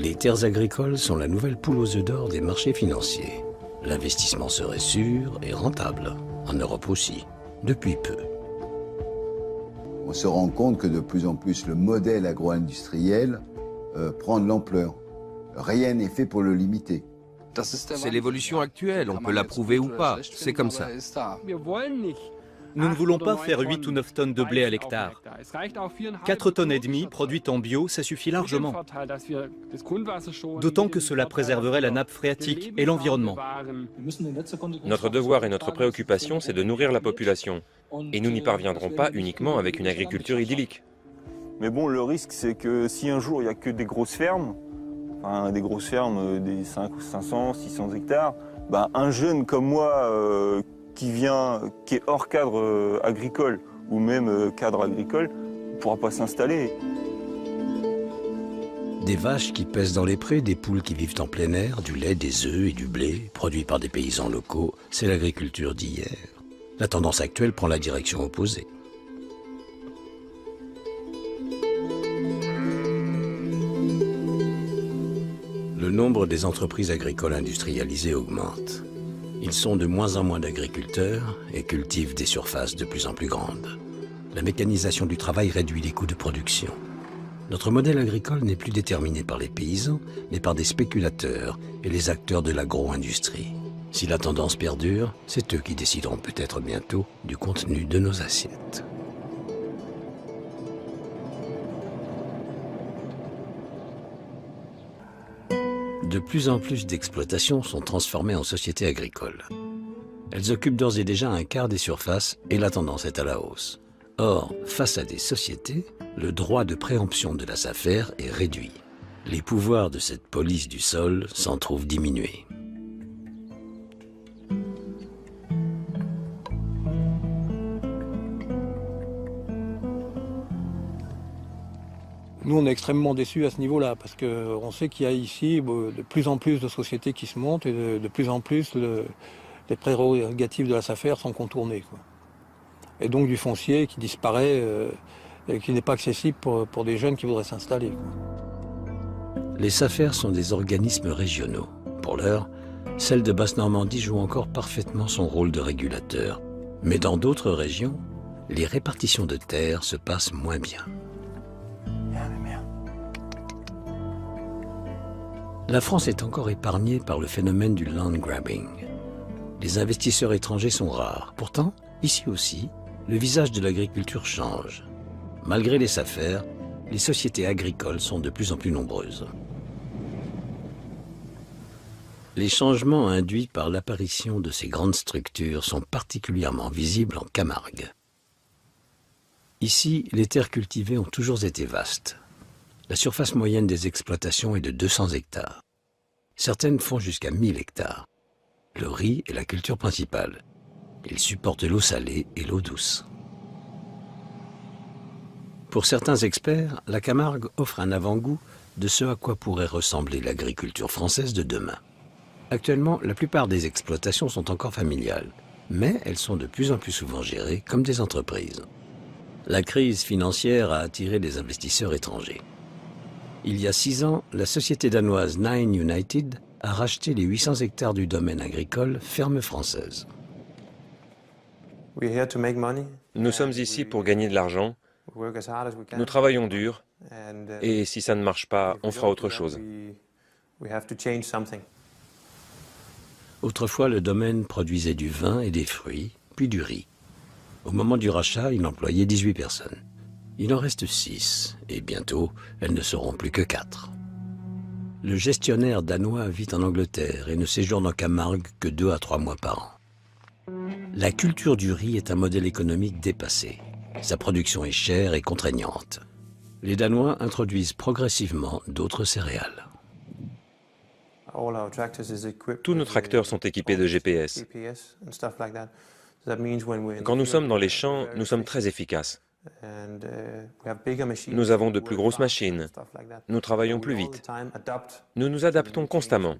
Les terres agricoles sont la nouvelle poule aux œufs d'or des marchés financiers. L'investissement serait sûr et rentable, en Europe aussi, depuis peu. On se rend compte que de plus en plus le modèle agro-industriel prend de l'ampleur. Rien n'est fait pour le limiter. C'est l'évolution actuelle, on peut l'approuver ou pas, c'est comme ça. Nous ne voulons pas faire 8 ou 9 tonnes de blé à l'hectare. 4 tonnes et demie produites en bio, ça suffit largement. D'autant que cela préserverait la nappe phréatique et l'environnement. Notre devoir et notre préoccupation, c'est de nourrir la population. Et nous n'y parviendrons pas uniquement avec une agriculture idyllique. Mais bon, le risque, c'est que si un jour il n'y a que des grosses fermes, des 500, 600 hectares, un jeune comme moi qui est hors cadre agricole ou même cadre agricole, ne pourra pas s'installer. Des vaches qui pèsent dans les prés, des poules qui vivent en plein air, du lait, des œufs et du blé, produits par des paysans locaux, c'est l'agriculture d'hier. La tendance actuelle prend la direction opposée. Le nombre des entreprises agricoles industrialisées augmente. Ils sont de moins en moins d'agriculteurs et cultivent des surfaces de plus en plus grandes. La mécanisation du travail réduit les coûts de production. Notre modèle agricole n'est plus déterminé par les paysans, mais par des spéculateurs et les acteurs de l'agro-industrie. Si la tendance perdure, c'est eux qui décideront peut-être bientôt du contenu de nos assiettes. De plus en plus d'exploitations sont transformées en sociétés agricoles. Elles occupent d'ores et déjà un quart des surfaces et la tendance est à la hausse. Or, face à des sociétés, le droit de préemption de la SAFER est réduit. Les pouvoirs de cette police du sol s'en trouvent diminués. Nous, on est extrêmement déçus à ce niveau-là, parce qu'on sait qu'il y a ici de plus en plus de sociétés qui se montent et de plus en plus les prérogatives de la SAFER sont contournées, quoi. Et donc du foncier qui disparaît et qui n'est pas accessible pour des jeunes qui voudraient s'installer, quoi. Les SAFER sont des organismes régionaux. Pour l'heure, celle de Basse-Normandie joue encore parfaitement son rôle de régulateur. Mais dans d'autres régions, les répartitions de terres se passent moins bien. La France est encore épargnée par le phénomène du land grabbing. Les investisseurs étrangers sont rares. Pourtant, ici aussi, le visage de l'agriculture change. Malgré les SAFER, les sociétés agricoles sont de plus en plus nombreuses. Les changements induits par l'apparition de ces grandes structures sont particulièrement visibles en Camargue. Ici, les terres cultivées ont toujours été vastes. La surface moyenne des exploitations est de 200 hectares. Certaines font jusqu'à 1000 hectares. Le riz est la culture principale. Il supporte l'eau salée et l'eau douce. Pour certains experts, la Camargue offre un avant-goût de ce à quoi pourrait ressembler l'agriculture française de demain. Actuellement, la plupart des exploitations sont encore familiales, mais elles sont de plus en plus souvent gérées comme des entreprises. La crise financière a attiré des investisseurs étrangers. Il y a 6 ans, la société danoise Nine United a racheté les 800 hectares du domaine agricole Ferme Française. Nous sommes ici pour gagner de l'argent. Nous travaillons dur. Et si ça ne marche pas, on fera autre chose. Autrefois, le domaine produisait du vin et des fruits, puis du riz. Au moment du rachat, il employait 18 personnes. Il en reste 6, et bientôt, elles ne seront plus que 4. Le gestionnaire danois vit en Angleterre et ne séjourne en Camargue que 2 à 3 mois par an. La culture du riz est un modèle économique dépassé. Sa production est chère et contraignante. Les Danois introduisent progressivement d'autres céréales. Tous nos tracteurs sont équipés de GPS. Quand nous sommes dans les champs, nous sommes très efficaces. Nous avons de plus grosses machines. Nous travaillons plus vite. Nous nous adaptons constamment.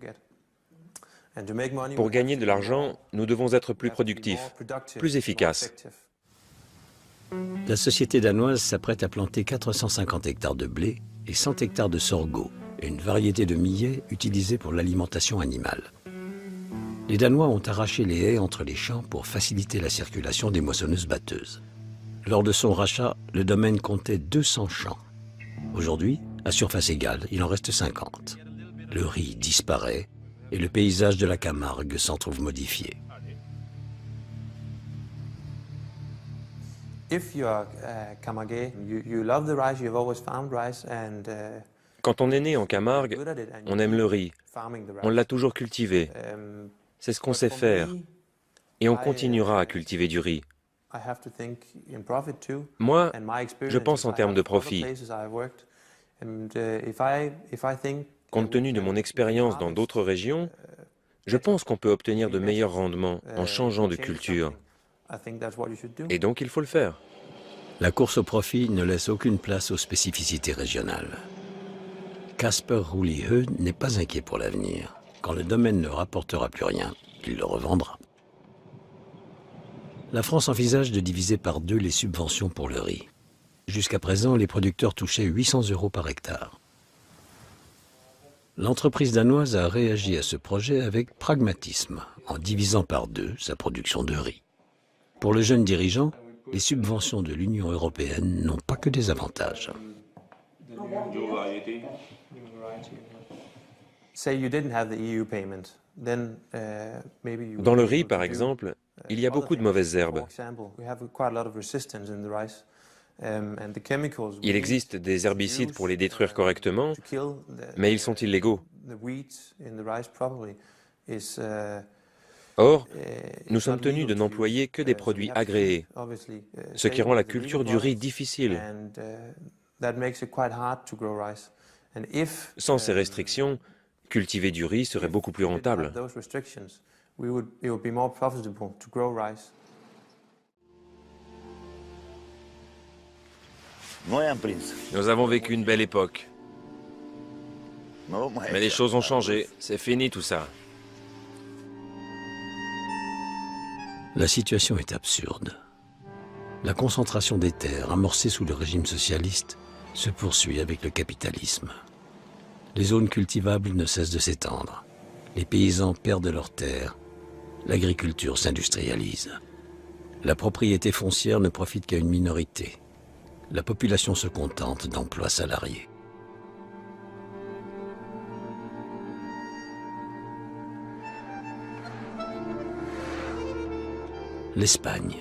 Pour gagner de l'argent, nous devons être plus productifs, plus efficaces. La société danoise s'apprête à planter 450 hectares de blé et 100 hectares de sorgho, et une variété de millet utilisés pour l'alimentation animale. Les Danois ont arraché les haies entre les champs pour faciliter la circulation des moissonneuses-batteuses. Lors de son rachat, le domaine comptait 200 champs. Aujourd'hui, à surface égale, il en reste 50. Le riz disparaît et le paysage de la Camargue s'en trouve modifié. Quand on est né en Camargue, on aime le riz. On l'a toujours cultivé. C'est ce qu'on sait faire. Et on continuera à cultiver du riz. Moi, je pense en termes de profit. Compte tenu de mon expérience dans d'autres régions, je pense qu'on peut obtenir de meilleurs rendements en changeant de culture. Et donc il faut le faire. La course au profit ne laisse aucune place aux spécificités régionales. Casper Roulieu n'est pas inquiet pour l'avenir. Quand le domaine ne rapportera plus rien, il le revendra. La France envisage de diviser par 2 les subventions pour le riz. Jusqu'à présent, les producteurs touchaient 800 € par hectare. L'entreprise danoise a réagi à ce projet avec pragmatisme, en divisant par 2 sa production de riz. Pour le jeune dirigeant, les subventions de l'Union européenne n'ont pas que des avantages. Dans le riz, par exemple, il y a beaucoup de mauvaises herbes. Il existe des herbicides pour les détruire correctement, mais ils sont illégaux. Or, nous sommes tenus de n'employer que des produits agréés, ce qui rend la culture du riz difficile. Sans ces restrictions, cultiver du riz serait beaucoup plus rentable. Nous avons vécu une belle époque. Mais les choses ont changé. C'est fini tout ça. La situation est absurde. La concentration des terres amorcée sous le régime socialiste se poursuit avec le capitalisme. Les zones cultivables ne cessent de s'étendre. Les paysans perdent leurs terres. L'agriculture s'industrialise. La propriété foncière ne profite qu'à une minorité. La population se contente d'emplois salariés. L'Espagne.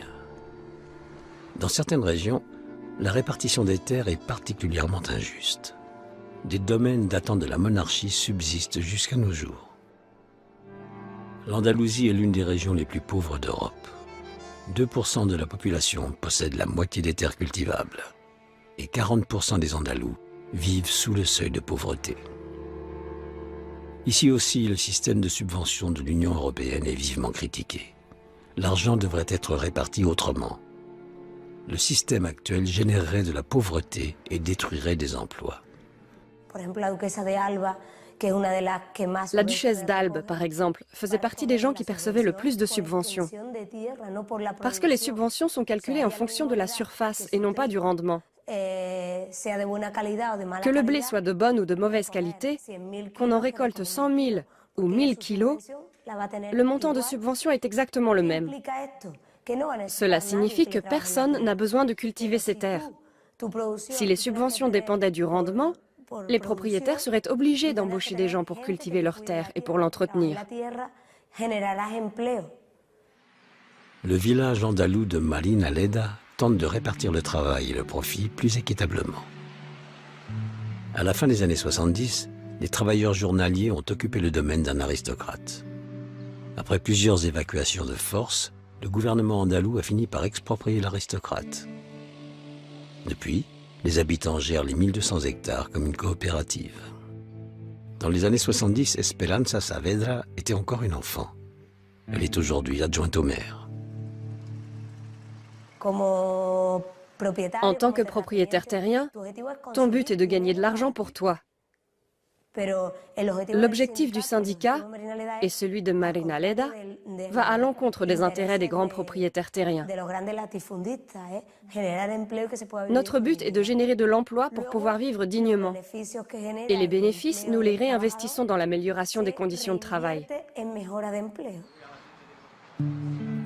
Dans certaines régions, la répartition des terres est particulièrement injuste. Des domaines datant de la monarchie subsistent jusqu'à nos jours. L'Andalousie est l'une des régions les plus pauvres d'Europe. 2% de la population possède la moitié des terres cultivables. Et 40% des Andalous vivent sous le seuil de pauvreté. Ici aussi, le système de subvention de l'Union européenne est vivement critiqué. L'argent devrait être réparti autrement. Le système actuel générerait de la pauvreté et détruirait des emplois. La duchesse d'Albe, par exemple, faisait partie des gens qui percevaient le plus de subventions. Parce que les subventions sont calculées en fonction de la surface et non pas du rendement. Que le blé soit de bonne ou de mauvaise qualité, qu'on en récolte 100 000 ou 1000 kilos, le montant de subvention est exactement le même. Cela signifie que personne n'a besoin de cultiver ses terres. Si les subventions dépendaient du rendement, les propriétaires seraient obligés d'embaucher des gens pour cultiver leurs terres et pour l'entretenir. Le village andalou de Marinaleda tente de répartir le travail et le profit plus équitablement. À la fin des années 70, les travailleurs journaliers ont occupé le domaine d'un aristocrate. Après plusieurs évacuations de force, le gouvernement andalou a fini par exproprier l'aristocrate. Depuis, les habitants gèrent les 1200 hectares comme une coopérative. Dans les années 70, Esperanza Saavedra était encore une enfant. Elle est aujourd'hui adjointe au maire. En tant que propriétaire terrien, ton but est de gagner de l'argent pour toi. L'objectif du syndicat et celui de Marina Leda va à l'encontre des intérêts des grands propriétaires terriens. Notre but est de générer de l'emploi pour pouvoir vivre dignement. Et les bénéfices, nous les réinvestissons dans l'amélioration des conditions de travail.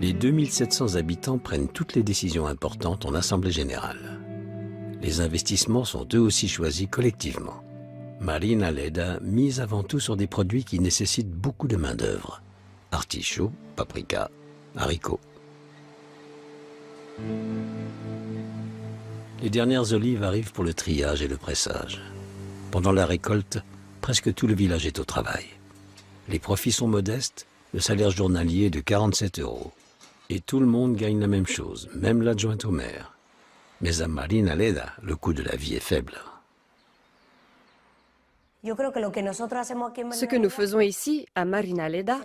Les 2700 habitants prennent toutes les décisions importantes en assemblée générale. Les investissements sont eux aussi choisis collectivement. Marina Leda mise avant tout sur des produits qui nécessitent beaucoup de main-d'œuvre. Artichauts, paprika, haricots. Les dernières olives arrivent pour le triage et le pressage. Pendant la récolte, presque tout le village est au travail. Les profits sont modestes, le salaire journalier est de 47 €. Et tout le monde gagne la même chose, même l'adjointe au maire. Mais à Marina Leda, le coût de la vie est faible. Ce que nous faisons ici, à Marina Leda,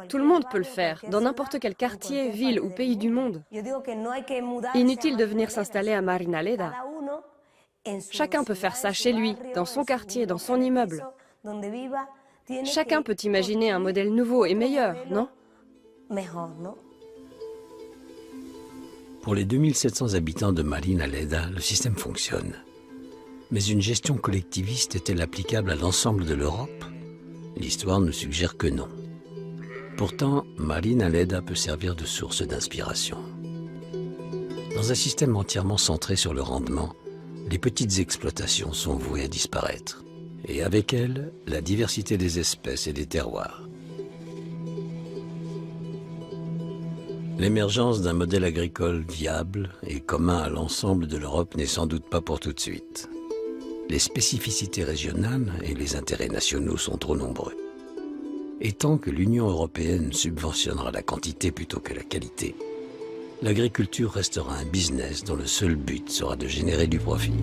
tout le monde peut le faire, dans n'importe quel quartier, ville ou pays du monde. Inutile de venir s'installer à Marina Leda. Chacun peut faire ça chez lui, dans son quartier, dans son immeuble. Chacun peut imaginer un modèle nouveau et meilleur, non? Pour les 2700 habitants de Marina Leda, le système fonctionne. Mais une gestion collectiviste est-elle applicable à l'ensemble de l'Europe? L'histoire nous suggère que non. Pourtant, Marina Leda peut servir de source d'inspiration. Dans un système entièrement centré sur le rendement, les petites exploitations sont vouées à disparaître. Et avec elles, la diversité des espèces et des terroirs. L'émergence d'un modèle agricole viable et commun à l'ensemble de l'Europe n'est sans doute pas pour tout de suite. Les spécificités régionales et les intérêts nationaux sont trop nombreux. Et tant que l'Union européenne subventionnera la quantité plutôt que la qualité, l'agriculture restera un business dont le seul but sera de générer du profit.